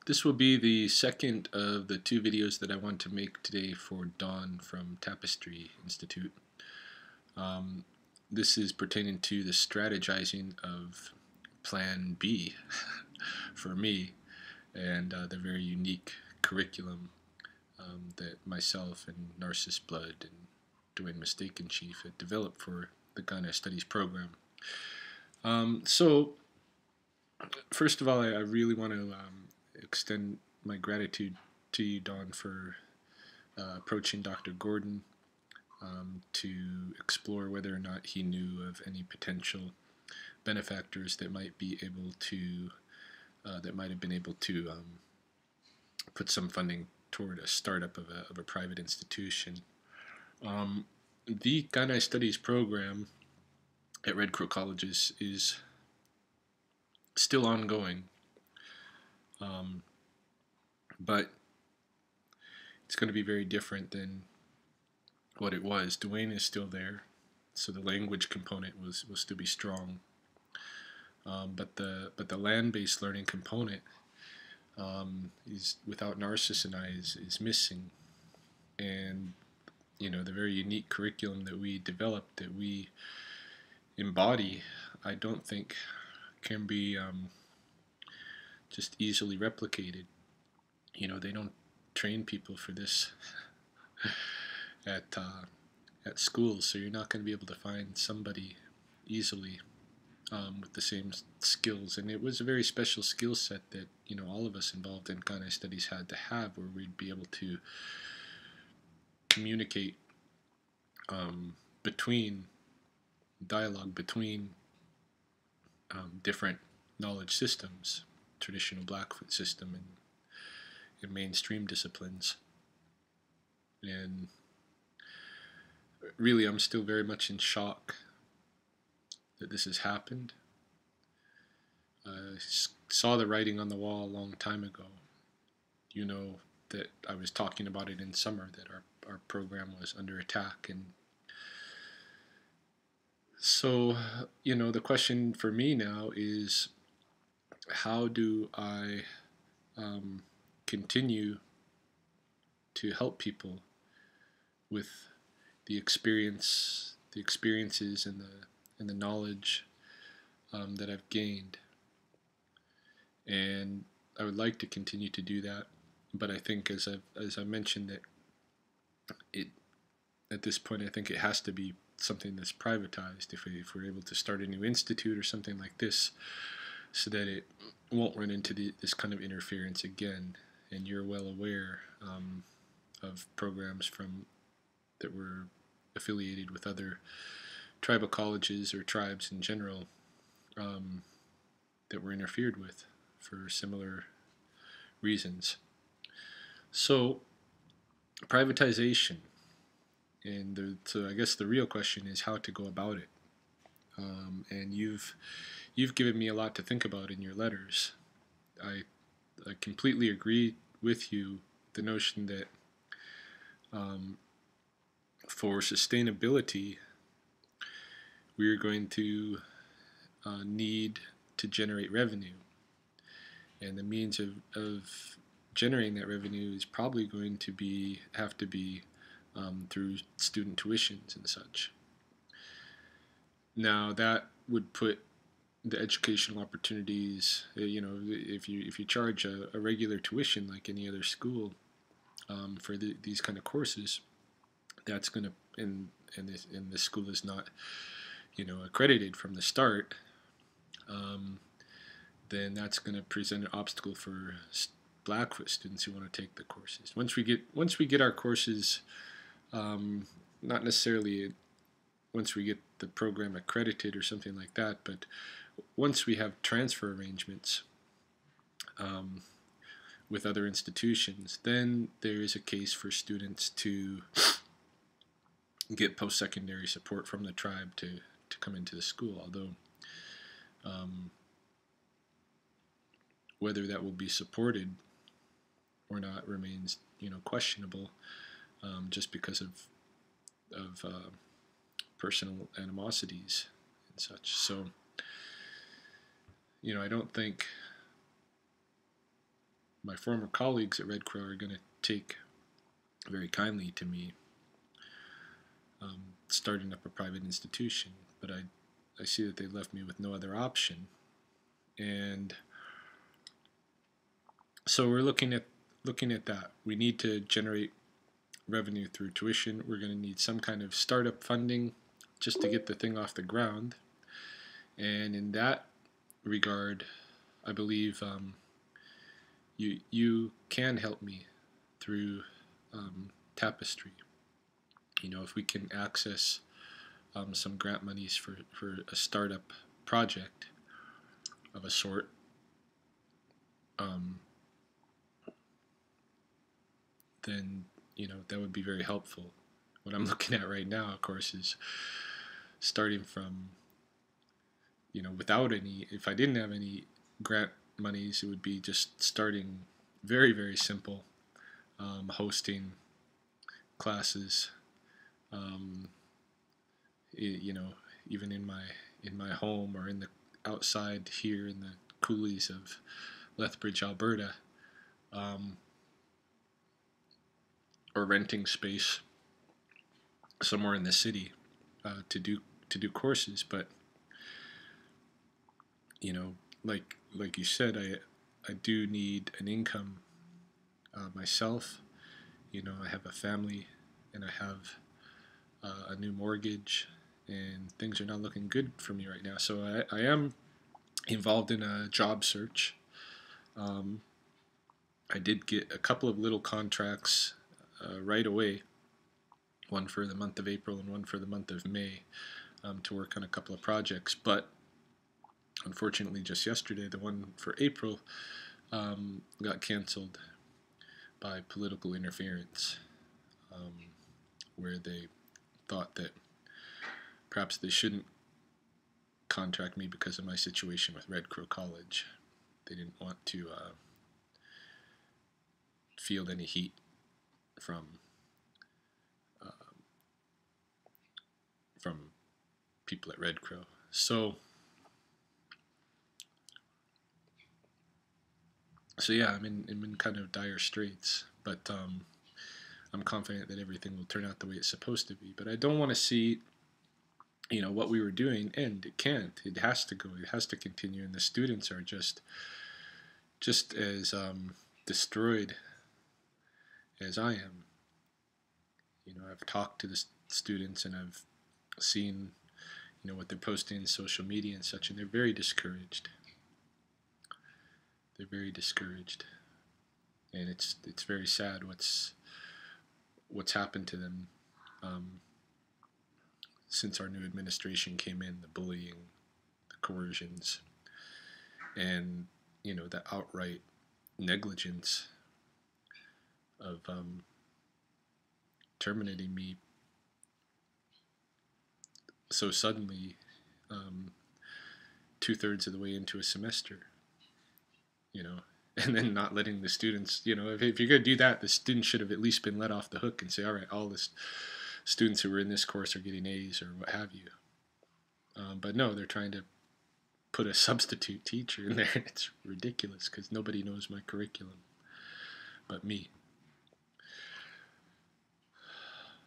This will be the second of the two videos that I want to make today for Dawn from Tapestry Institute. This is pertaining to the strategizing of Plan B for me and the very unique curriculum that myself and Narcissus Blood and Dwayne Mistaken Chief had developed for the Ghana Studies program. So, first of all, I really want to extend my gratitude to you, Dawn, for approaching Dr. Gordon to explore whether or not he knew of any potential benefactors that might be able to that might have been able to put some funding toward a startup of a private institution. The Ghana Studies program at Red Crow Colleges is still ongoing, but it's going to be very different than what it was. Dwayne is still there, so the language component will still be strong, but the land-based learning component is, without Narcissus and I, is missing. And the very unique curriculum that we developed, that we embody, I don't think can be just easily replicated. They don't train people for this at schools, so you're not going to be able to find somebody easily with the same skills. And it was a very special skill set that all of us involved in Ghana Studies had to have, where we'd be able to communicate between different knowledge systems, traditional Blackfoot system and mainstream disciplines. And really, I'm still very much in shock that this has happened. I saw the writing on the wall a long time ago. That I was talking about it in summer, that our program was under attack. And so, the question for me now is, how do I continue to help people with the experiences and the knowledge that I've gained? And I would like to continue to do that, but I think, as I mentioned, that at this point, I think it has to be something that's privatized if we're able to start a new institute or something like this, so that it won't run into this kind of interference again. And you're well aware of programs that were affiliated with other tribal colleges or tribes in general that were interfered with for similar reasons. So, privatization, and so I guess the real question is how to go about it. And you've given me a lot to think about in your letters. I completely agree with you, the notion that for sustainability, we're going to need to generate revenue. And the means of generating that revenue is probably going to have to be through student tuitions and such. Now, that would put the educational opportunities, if you charge a regular tuition like any other school for these kind of courses, that's going to, and this school is not accredited from the start, then that's going to present an obstacle for Blackfoot students who want to take the courses. Once we get our courses, not necessarily once we get the program accredited or something like that, but once we have transfer arrangements with other institutions, then there is a case for students to get post-secondary support from the tribe to come into the school, although whether that will be supported or not remains questionable, just because of personal animosities and such. So I don't think my former colleagues at Red Crow are going to take very kindly to me starting up a private institution, but I see that they left me with no other option. And so we're looking at that. We need to generate revenue through tuition. We're going to need some kind of startup funding just to get the thing off the ground. And in that regard, I believe you can help me through Tapestry. If we can access some grant monies for a startup project of a sort, then that would be very helpful. What I'm looking at right now, of course, is starting from without any. If I didn't have any grant monies, it would be just starting very, very simple, hosting classes, even in my home or in the outside here in the coulees of Lethbridge, Alberta, or renting space somewhere in the city to do courses. But like you said, I do need an income myself. I have a family, and I have a new mortgage, and things are not looking good for me right now. So I am involved in a job search. I did get a couple of little contracts right away, one for the month of April and one for the month of May, to work on a couple of projects. But unfortunately, just yesterday, the one for April got canceled by political interference, where they thought that perhaps they shouldn't contract me because of my situation with Red Crow College. They didn't want to field any heat from people at Red Crow. So yeah, I'm in kind of dire straits, but I'm confident that everything will turn out the way it's supposed to be. But I don't want to see what we were doing end. It can't. It has to go. It has to continue. And the students are just as destroyed as I am. I've talked to the students, and I've seen what they're posting in social media and such, and they're very discouraged. They're very discouraged, and it's very sad what's happened to them since our new administration came in. The bullying, the coercions, and the outright negligence of terminating me so suddenly, 2/3 of the way into a semester, and then not letting the students, if you're going to do that, the students should have at least been let off the hook and say, all right, all the students who were in this course are getting A's or what have you. But no, they're trying to put a substitute teacher in there. It's ridiculous because nobody knows my curriculum but me.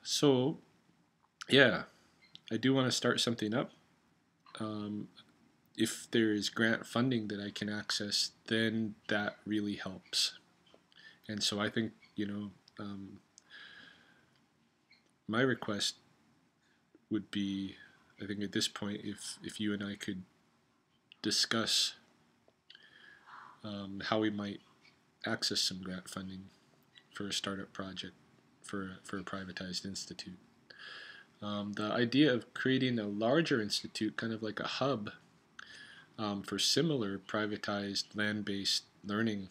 So, yeah, I do want to start something up. If there is grant funding that I can access, then that really helps. And so I think, my request would be, I think at this point, if you and I could discuss how we might access some grant funding for a startup project for a privatized institute. The idea of creating a larger institute, kind of like a hub for similar privatized land-based learning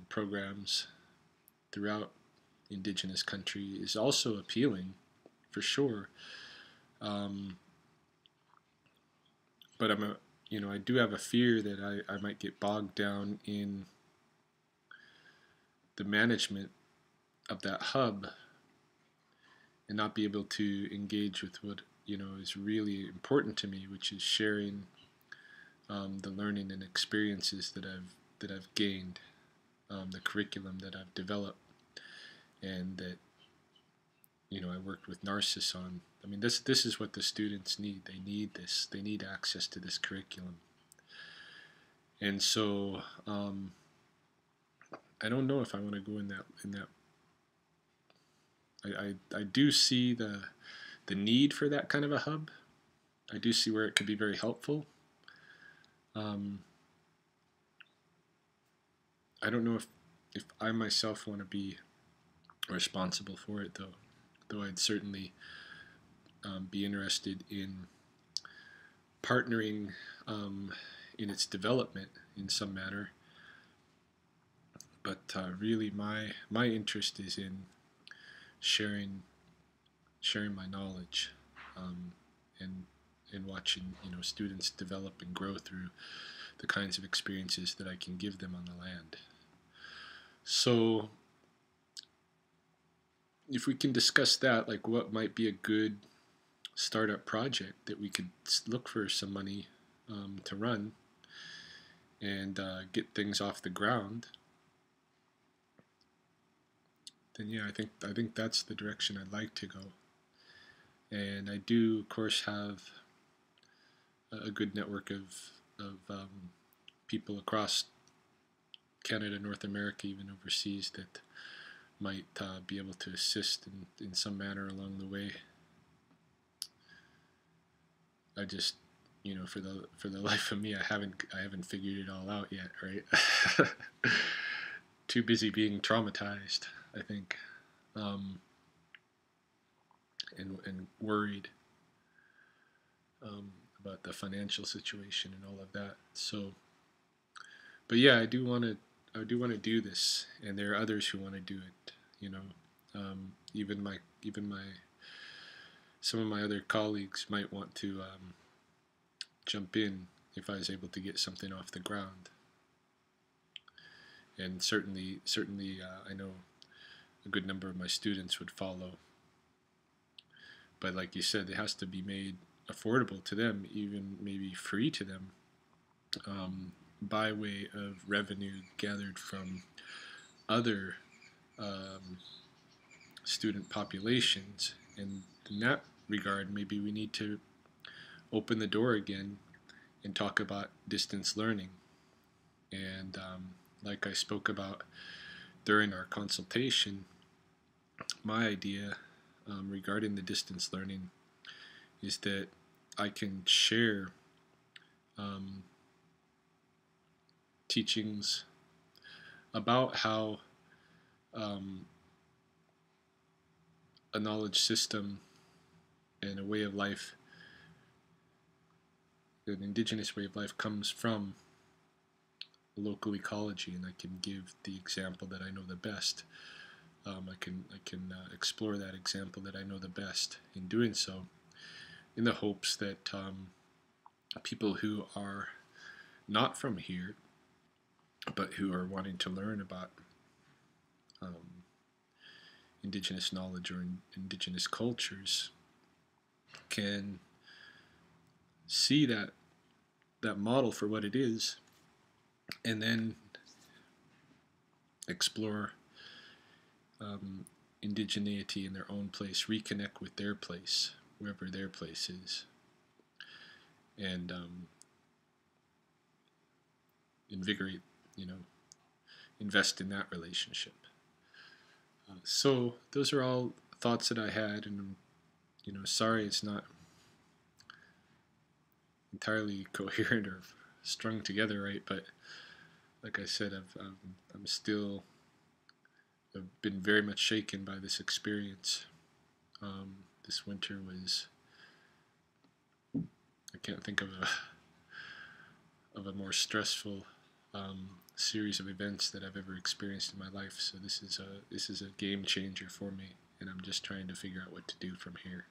programs throughout indigenous country, is also appealing, for sure. But I do have a fear that I might get bogged down in the management of that hub and not be able to engage with what is really important to me, which is sharing the learning and experiences that I've I've gained, the curriculum that I've developed, and that I worked with Narcissus on. I mean, this is what the students need. They need this. They need access to this curriculum. And so I don't know if I want to go in that. I do see the need for that kind of a hub. I do see where it could be very helpful. I don't know if I myself want to be responsible for it, though I'd certainly be interested in partnering in its development in some manner. But really, my interest is in sharing my knowledge, and watching students develop and grow through the kinds of experiences that I can give them on the land. So if we can discuss that, like what might be a good startup project that we could look for some money to run and get things off the ground, then yeah, I think that's the direction I'd like to go. And I do, of course, have a good network of people across Canada, North America, even overseas, that might be able to assist in some manner along the way. I just, for the life of me, I haven't figured it all out yet, right? Too busy being traumatized, I think, and worried about the financial situation and all of that. So, but yeah, I do want to do this, and there are others who want to do it. Even my some of my other colleagues might want to jump in if I was able to get something off the ground. And certainly, I know a good number of my students would follow. But like you said, it has to be made affordable to them, even maybe free to them, by way of revenue gathered from other student populations. And in that regard, maybe we need to open the door again and talk about distance learning. And like I spoke about during our consultation, my idea regarding the distance learning is that I can share teachings about how a knowledge system and a way of life, an indigenous way of life, comes from local ecology, and I can give the example that I know the best. I can explore that example that I know the best in doing so, in the hopes that people who are not from here, but who are wanting to learn about indigenous knowledge or indigenous cultures, can see that model for what it is, and then explore indigeneity in their own place, reconnect with their place, wherever their place is, and invigorate, invest in that relationship. So those are all thoughts that I had, and sorry it's not entirely coherent or strung together right, but like I said, I've been very much shaken by this experience. This winter was, I can't think of a more stressful series of events that I've ever experienced in my life. So this is a game changer for me, and I'm just trying to figure out what to do from here.